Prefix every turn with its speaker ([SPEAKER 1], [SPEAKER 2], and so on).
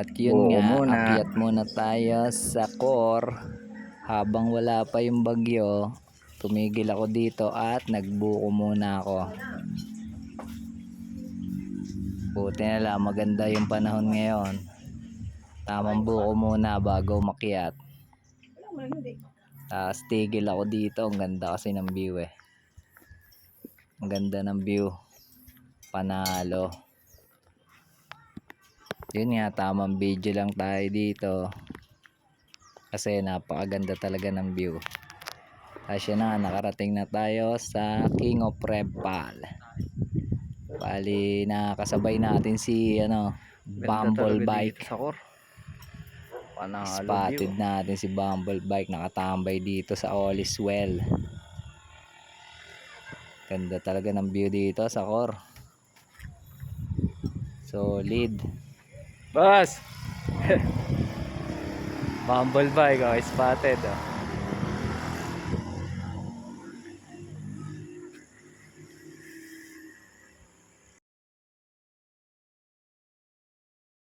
[SPEAKER 1] At yun
[SPEAKER 2] Buo
[SPEAKER 1] nga,
[SPEAKER 2] muna.
[SPEAKER 1] akyat muna tayo sa core. Habang wala pa yung bagyo, tumigil ako dito at nagbuko muna ako. Buti na lang, maganda yung panahon ngayon. Tamang buko muna bago makyat. Tapos tigil ako dito, ang ganda kasi ng view eh. Ang ganda ng view. Panalo. Yun nga, tamang video lang tayo dito. Kasi napakaganda talaga ng view. Kasi na, nakarating na tayo sa King of Repal. Bali, nakasabay natin si Bumble Bike.
[SPEAKER 2] Sa core. Panalo
[SPEAKER 1] Spotted
[SPEAKER 2] view.
[SPEAKER 1] natin si Bumble Bike, nakatambay dito sa All is Well. Ganda talaga ng view dito sa core. Solid.
[SPEAKER 2] Boss! Bumble bike, oh, spotted. Oh.